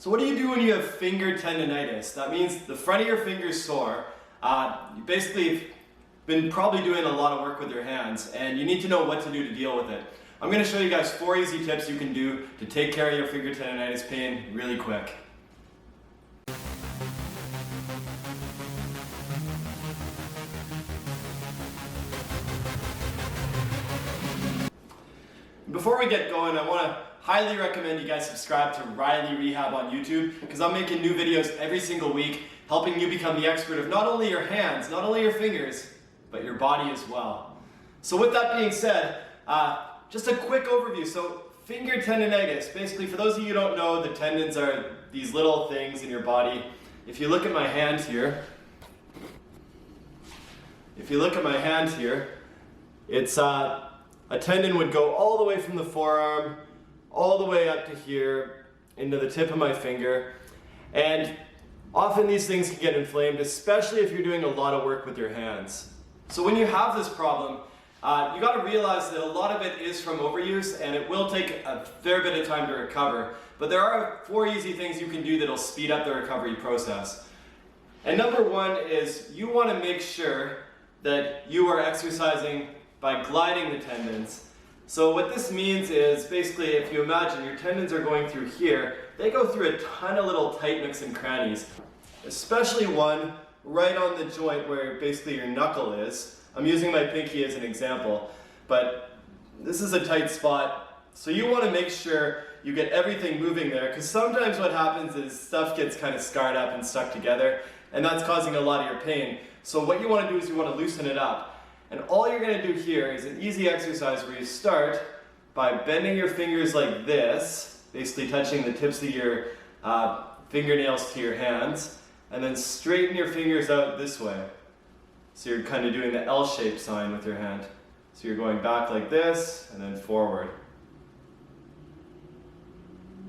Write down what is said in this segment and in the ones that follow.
So what do you do when you have finger tendonitis? That means the front of your finger's sore. You basically been probably doing a lot of work with your hands, and you need to know what to do to deal with it. I'm going to show you guys 4 easy tips you can do to take care of your finger tendonitis pain really quick. Before we get going, I want to highly recommend you guys subscribe to Riley Rehab on YouTube, because I'm making new videos every single week helping you become the expert of not only your hands, not only your fingers, but your body as well. So with that being said, just a quick overview. So finger tendonitis, basically for those of you who don't know, the tendons are these little things in your body. If you look at my hand here, it's a tendon would go all the way from the forearm, all the way up to here, into the tip of my finger. And often these things can get inflamed, especially if you're doing a lot of work with your hands. So when you have this problem, you got to realize that a lot of it is from overuse, and it will take a fair bit of time to recover. But there are 4 easy things you can do that'll speed up the recovery process. And number 1 is you want to make sure that you are exercising by gliding the tendons. So what this means is basically, if you imagine your tendons are going through here, they go through a ton of little tight nooks and crannies, especially one right on the joint where basically your knuckle is. I'm using my pinky as an example, but this is a tight spot. So you want to make sure you get everything moving there, because sometimes what happens is stuff gets kind of scarred up and stuck together, and that's causing a lot of your pain. So what you want to do is you want to loosen it up. And all you're going to do here is an easy exercise where you start by bending your fingers like this, basically touching the tips of your fingernails to your hands, and then straighten your fingers out this way. So you're kind of doing the L-shaped sign with your hand. So you're going back like this and then forward.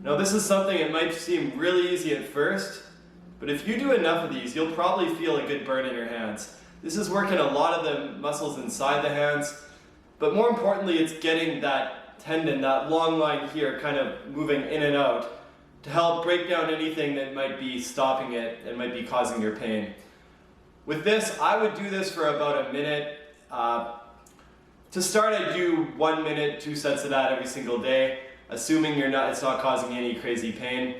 Now this is something that might seem really easy at first, but if you do enough of these, you'll probably feel a good burn in your hands. This is working a lot of the muscles inside the hands, but more importantly, it's getting that tendon, that long line here, kind of moving in and out to help break down anything that might be stopping it and might be causing your pain. With this, I would do this for about a minute. To start, I do 1 minute, 2 sets of that every single day, assuming it's not causing any crazy pain.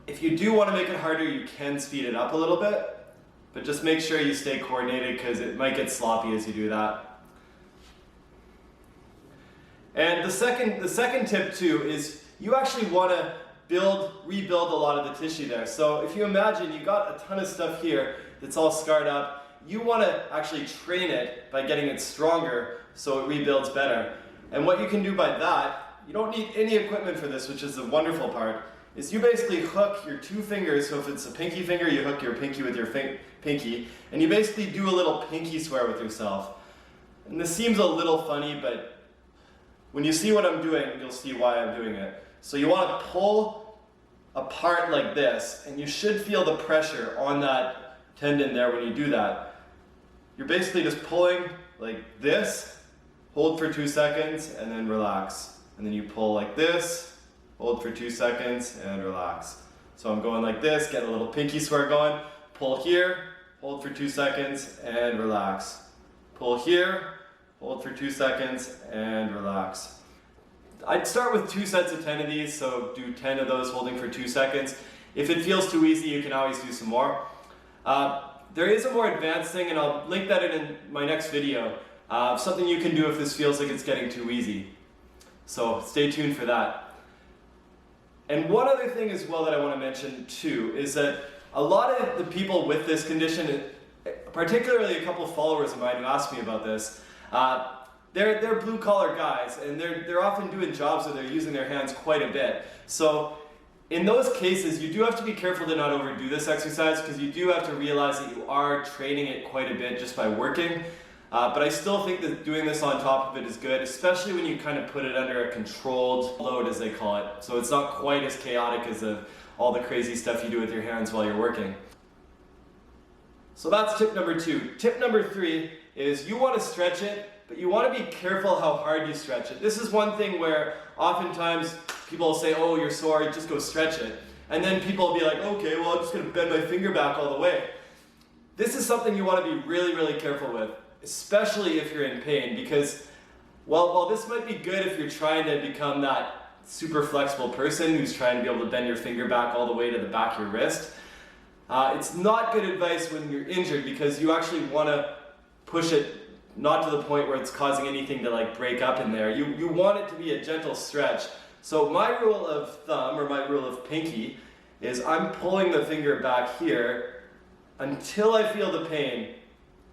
If you do want to make it harder, you can speed it up a little bit. But just make sure you stay coordinated, because it might get sloppy as you do that. And the second tip too is you actually want to rebuild a lot of the tissue there. So if you imagine you got a ton of stuff here that's all scarred up, you want to actually train it by getting it stronger so it rebuilds better. And what you can do by that, you don't need any equipment for this, which is the wonderful part, is you basically hook your 2 fingers. So if it's a pinky finger, you hook your pinky with your pinky, and you basically do a little pinky swear with yourself. And this seems a little funny, but when you see what I'm doing, you'll see why I'm doing it. So you want to pull apart like this, and you should feel the pressure on that tendon there when you do that. You're basically just pulling like this, hold for 2 seconds, and then relax. And then you pull like this, hold for 2 seconds, and relax. So I'm going like this, get a little pinky swear going, pull here, hold for 2 seconds, and relax. Pull here, hold for 2 seconds, and relax. I'd start with 2 sets of 10 of these, so do 10 of those holding for 2 seconds. If it feels too easy, you can always do some more. There is a more advanced thing, and I'll link that in my next video, something you can do if this feels like it's getting too easy. So stay tuned for that. And one other thing as well that I want to mention too is that a lot of the people with this condition, particularly a couple of followers of mine who asked me about this, they're blue collar guys, and they're often doing jobs where they're using their hands quite a bit. So in those cases, you do have to be careful to not overdo this exercise, because you do have to realize that you are training it quite a bit just by working. But I still think that doing this on top of it is good, especially when you kind of put it under a controlled load, as they call it. So it's not quite as chaotic as all the crazy stuff you do with your hands while you're working. So that's tip number 2. Tip number 3 is you want to stretch it, but you want to be careful how hard you stretch it. This is one thing where oftentimes people will say, oh, you're sore, just go stretch it. and then people will be like, okay, well, I'm just going to bend my finger back all the way. This is something you want to be really, really careful with, especially if you're in pain, because while this might be good if you're trying to become that super flexible person who's trying to be able to bend your finger back all the way to the back of your wrist, it's not good advice when you're injured, because you actually want to push it not to the point where it's causing anything to like break up in there. You want it to be a gentle stretch. So my rule of thumb, or my rule of pinky, is I'm pulling the finger back here until I feel the pain,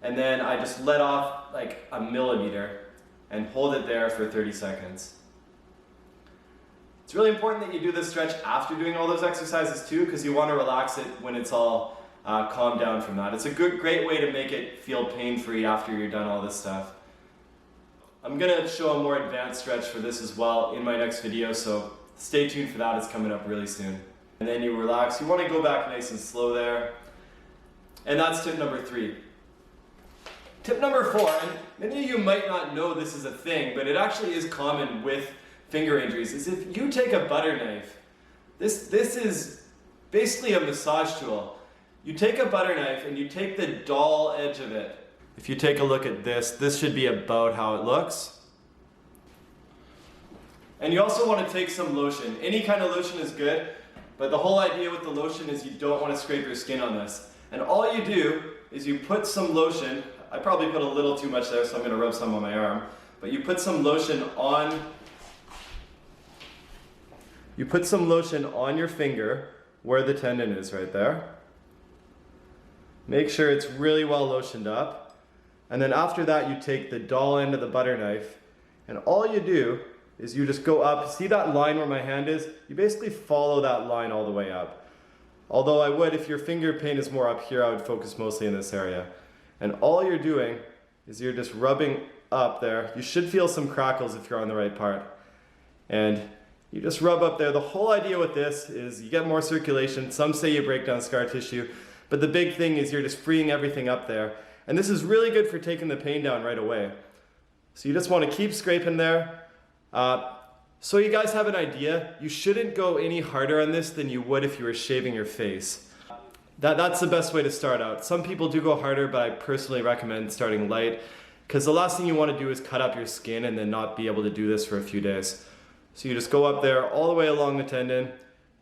and then I just let off like a millimeter and hold it there for 30 seconds. It's really important that you do this stretch after doing all those exercises too, because you want to relax it when it's all calmed down from that. It's a great way to make it feel pain-free after you're done all this stuff. I'm going to show a more advanced stretch for this as well in my next video, so stay tuned for that. It's coming up really soon. And then you relax. You want to go back nice and slow there. And that's tip number 3. Tip number 4, and many of you might not know this is a thing, but it actually is common with finger injuries, is if you take a butter knife. This is basically a massage tool. You take a butter knife and you take the dull edge of it. If you take a look at this should be about how it looks. And you also want to take some lotion. Any kind of lotion is good, but the whole idea with the lotion is you don't want to scrape your skin on this. And all you do is you put some lotion, I probably put a little too much there, so I'm going to rub some on my arm, but you put some lotion on your finger where the tendon is right there. Make sure it's really well lotioned up. And then after that, you take the dull end of the butter knife, and all you do is you just go up. See that line where my hand is? You basically follow that line all the way up. Although I would, if your finger pain is more up here, I would focus mostly in this area. And all you're doing is you're just rubbing up there. You should feel some crackles if you're on the right part. And you just rub up there. The whole idea with this is you get more circulation. Some say you break down scar tissue, but the big thing is you're just freeing everything up there. And this is really good for taking the pain down right away. So you just want to keep scraping there. So you guys have an idea, you shouldn't go any harder on this than you would if you were shaving your face. That's the best way to start out. Some people do go harder, but I personally recommend starting light, because the last thing you want to do is cut up your skin and then not be able to do this for a few days. So you just go up there all the way along the tendon.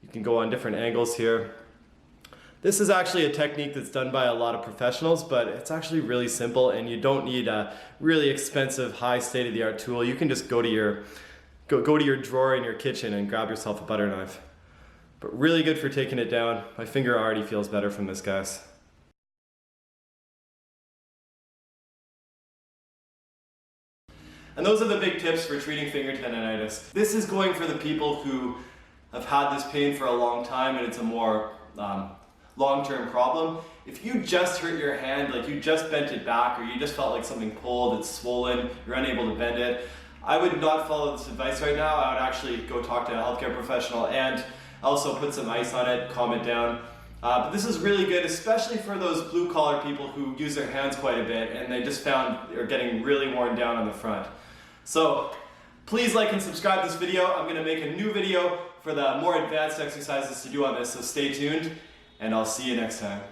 You can go on different angles here. This is actually a technique that's done by a lot of professionals, but it's actually really simple, and you don't need a really expensive, high state-of-the-art tool. You can just go to your drawer in your kitchen and grab yourself a butter knife. But really good for taking it down. My finger already feels better from this, guys. And those are the big tips for treating finger tendonitis. This is going for the people who have had this pain for a long time and it's a more long-term problem. If you just hurt your hand, like you just bent it back, or you just felt like something pulled, it's swollen, you're unable to bend it, I would not follow this advice right now. I would actually go talk to a healthcare professional and also put some ice on it, calm it down. But this is really good, especially for those blue-collar people who use their hands quite a bit and they just found they're getting really worn down on the front. So please like and subscribe to this video. I'm going to make a new video for the more advanced exercises to do on this, so stay tuned, and I'll see you next time.